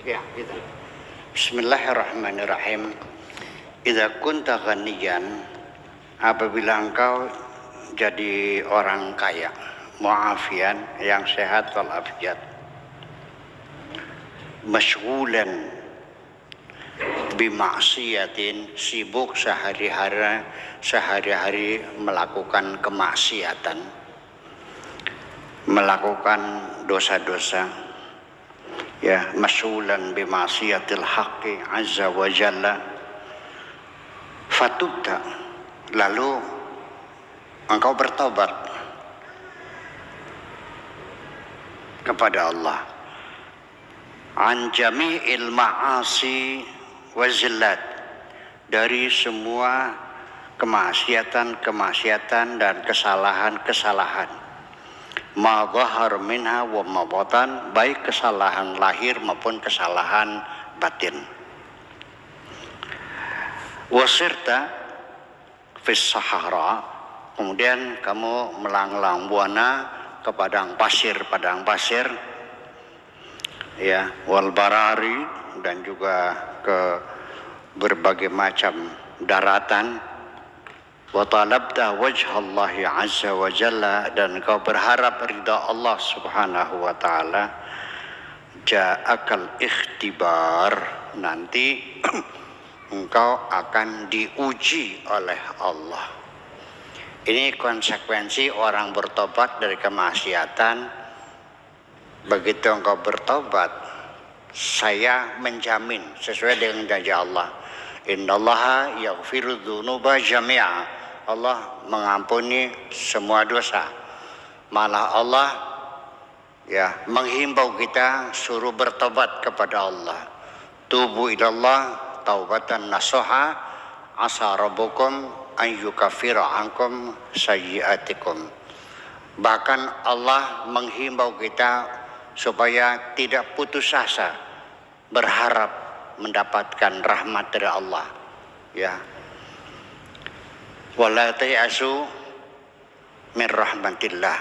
Ya, gitu. Bismillahirrahmanirrahim. Idza kunta ghaniyan, apabila engkau jadi orang kaya, muafian, yang sehat walafiat, masyghulan bimaksiatin, sibuk sehari-hari melakukan kemaksiatan, melakukan dosa-dosa, ya, masyghulan bimaksiatil haqqi azza wa jalla, fatubta, lalu engkau bertobat kepada Allah, an jami'il ma'asi wa zillat, dari semua kemaksiatan dan kesalahan-kesalahan, ma dhahar minha wa ma batan, baik kesalahan lahir maupun kesalahan batin. Wasirta fis sahara, kemudian kamu melanglang buana ke padang pasir, ya, wal barari, dan juga ke berbagai macam daratan, wa talabta wajhallahi azza wa jalla, dan kau berharap ridha Allah subhanahu wa ta'ala, ja'akal ikhtibar, nanti engkau akan diuji oleh Allah. Ini konsekuensi orang bertobat dari kemaksiatan. Begitu engkau bertobat, saya menjamin sesuai dengan janji Allah, innallaha yaghfiru dzunuba jami'a, Allah mengampuni semua dosa. Malah Allah, ya, menghimbau kita suruh bertobat kepada Allah. Tubu ilallah taubatan nasuha, asa rabbukum an yukaffira ankum sayyi'atikum. Bahkan Allah menghimbau kita supaya tidak putus asa berharap mendapatkan rahmat dari Allah, ya. Wala tayasu min rahmatillah,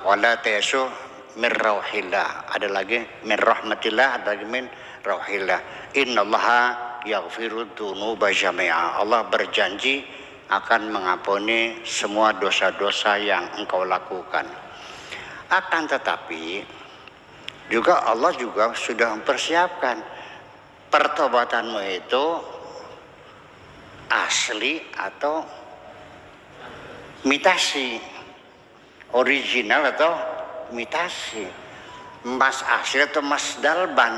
wala tayasu min rauhillah, ada lagi min rahmatillah, ada lagi min rauhillah. Innallaha yaghfiru dzunuba jami'a, Allah berjanji akan mengampuni semua dosa-dosa yang engkau lakukan. Akan tetapi juga Allah juga sudah mempersiapkan pertobatanmu itu asli atau imitasi, original atau imitasi, mas asli atau mas dalban.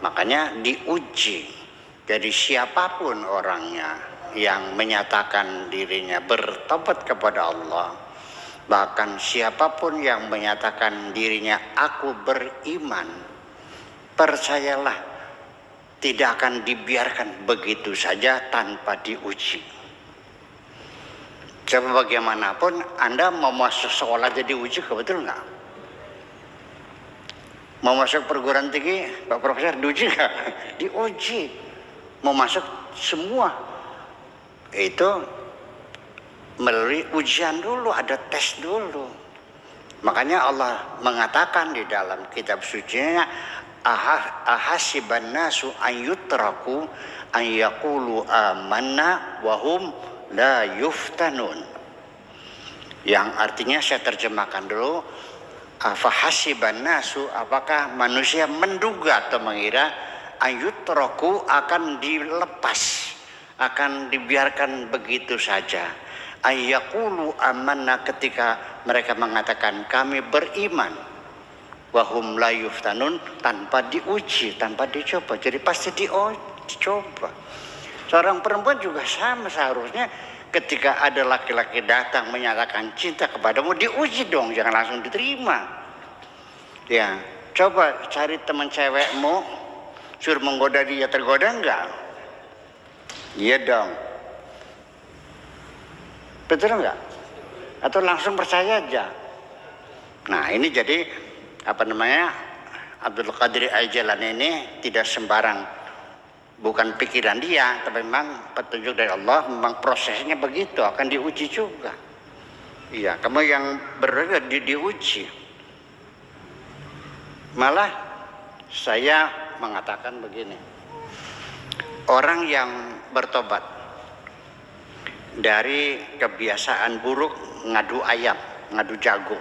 Makanya diuji. Jadi siapapun orangnya yang menyatakan dirinya bertobat kepada Allah, bahkan siapapun yang menyatakan dirinya aku beriman, percayalah tidak akan dibiarkan begitu saja tanpa diuji. Coba bagaimanapun Anda mau masuk sekolah jadi uji, betul nggak? Mau masuk perguruan tinggi, Pak Profesor, diuji nggak? Diuji. Mau masuk semua itu melalui ujian dulu, ada tes dulu. Makanya Allah mengatakan di dalam kitab sucinya, ahasiban nasu an yutraku an yaqulu amanna wa hum la yuftanun. Yang artinya saya terjemahkan dulu, afahasiban nasu, apakah manusia menduga atau mengira an yutraku akan dilepas, akan dibiarkan begitu saja. Ayyaqulu amanna, ketika mereka mengatakan kami beriman, wahum la yuftanun, tanpa diuji, tanpa dicoba. Jadi pasti dicoba. Seorang perempuan juga sama seharusnya, ketika ada laki-laki datang menyatakan cinta kepadamu, diuji dong, jangan langsung diterima. Ya, coba cari teman cewekmu, suruh menggoda dia, tergoda enggak? Iya dong. Betul enggak? Atau langsung percaya aja? Nah, ini jadi Abdul Qadir Al-Jilani ini tidak sembarang, bukan pikiran dia, tapi memang petunjuk dari Allah, memang prosesnya begitu, akan diuji juga. Iya, kamu yang diuji. Malah Saya mengatakan begini, orang yang bertobat dari kebiasaan buruk ngadu ayam, ngadu jago,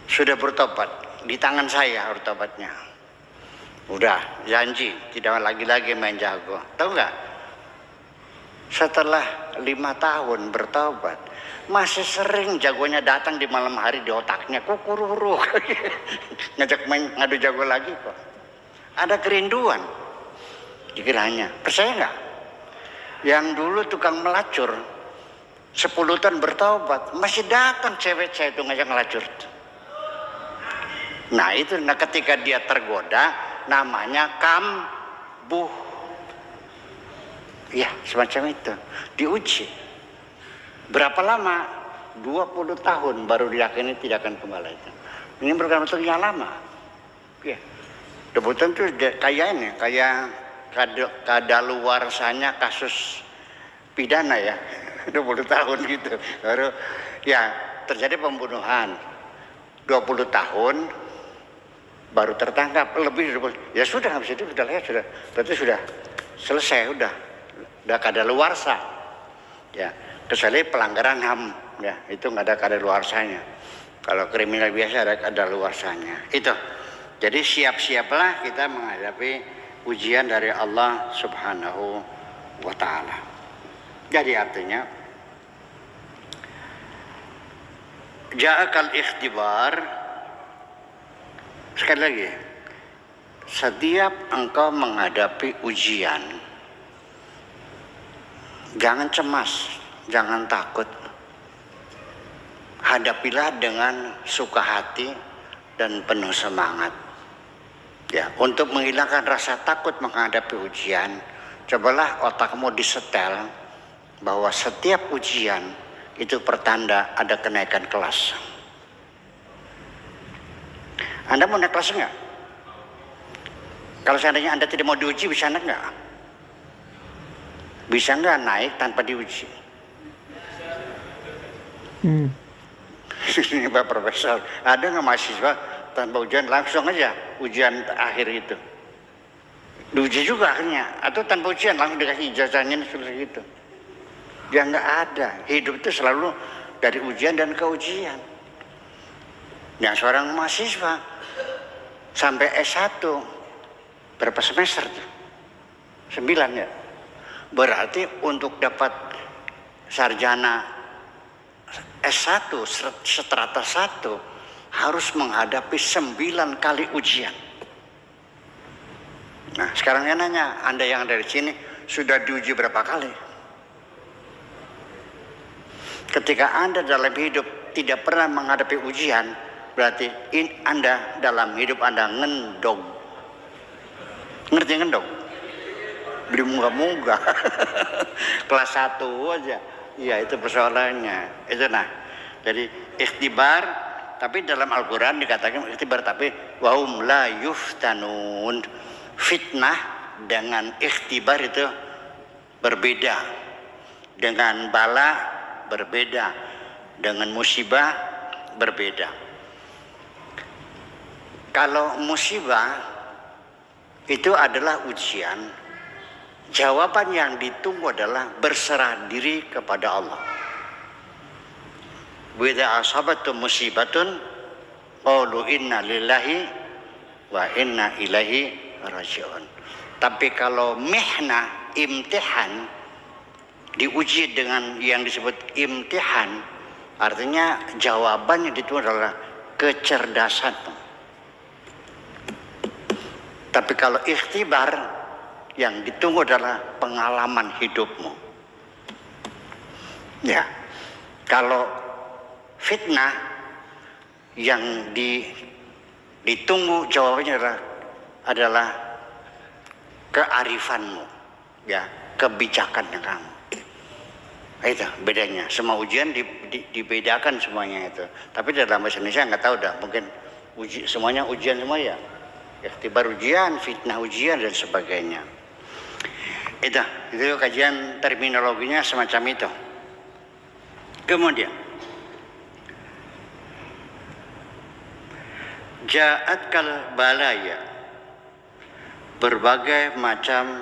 sudah bertobat, di tangan saya bertobatnya. Udah janji tidak lagi-lagi main jago. Tahu nggak? Setelah 5 tahun bertobat, masih sering jagonya datang di malam hari di otaknya, kukururuk ngajak main ngadu jago lagi kok. Ada kerinduan dikiranya. Percaya nggak? Yang dulu tukang melacur 10 tahun bertobat, masih datang cewek saya itu ngajak ngelacur. Nah itu, nah ketika dia tergoda, namanya kambuh. Ya semacam itu, diuji. Berapa lama? 20 tahun baru diyakini tidak akan kembali itu. Ini bukan waktu yang lama. Ya, 20 tahun itu kayak ini, kayak kadaluarsanya kasus pidana ya. 20 tahun gitu. Baru ya terjadi pembunuhan. 20 tahun baru tertangkap, lebih ya sudah, habis itu sudah lihat, sudah berarti sudah selesai, udah kadaluarsa ya, kecuali pelanggaran HAM ya, itu nggak ada kadaluarsanya. Kalau kriminal biasa ada kadaluarsanya itu. Jadi siap-siaplah kita menghadapi ujian dari Allah Subhanahu wa ta'ala. Jadi artinya ja'akal ikhtibar. Sekali lagi, setiap engkau menghadapi ujian, jangan cemas, jangan takut. Hadapilah dengan suka hati dan penuh semangat. Ya, untuk menghilangkan rasa takut menghadapi ujian, cobalah otakmu disetel bahwa setiap ujian itu pertanda ada kenaikan kelas. Anda mau naik kelas enggak? Kalau seandainya Anda tidak mau diuji, bisa naik enggak? Bisa enggak naik tanpa diuji? Ini Pak Profesor, ada nggak mahasiswa tanpa ujian langsung aja ujian akhir itu? Diuji juga akhirnya, atau tanpa ujian langsung dikasih ijazahnya seperti itu? Ya nggak ada. Hidup itu selalu dari ujian dan keujian. Yang seorang mahasiswa sampai S1 berapa semester tuh? 9 ya. Berarti untuk dapat sarjana S1 strata 1 harus menghadapi 9 kali ujian. Nah sekarang saya nanya, Anda yang dari sini sudah diuji berapa kali? Ketika Anda dalam hidup tidak pernah menghadapi ujian, berarti Anda dalam hidup Anda ngendong. Ngerti ngendong? Beli munggah-munggah. Kelas 1 aja. Iya itu persoalannya. Itu nah. Jadi ikhtibar, tapi dalam Al-Quran dikatakan ikhtibar, tapi wahum la yuftanun. Fitnah dengan ikhtibar itu berbeda. Dengan bala berbeda. Dengan musibah berbeda. Kalau musibah itu adalah ujian, jawaban yang ditunggu adalah berserah diri kepada Allah. Wa idza asabatum musibatun qalu inna lillahi wa inna ilaihi raji'un. Tapi kalau mihnah, imtihan, diuji dengan yang disebut imtihan, artinya jawabannya ditunggu adalah kecerdasan. Tapi kalau ikhtibar, yang ditunggu adalah pengalaman hidupmu. Ya, kalau fitnah, yang ditunggu jawabannya adalah kearifanmu, ya, kebijakan kamu. Itu bedanya. Semua ujian dibedakan semuanya itu. Tapi dalam bahasa Indonesia nggak tahu dah, mungkin semuanya ujian semua ya. Ikhtibar ujian, fitnah ujian dan sebagainya. Itu kajian terminologinya semacam itu. Kemudian Ja'at kal balaya, berbagai macam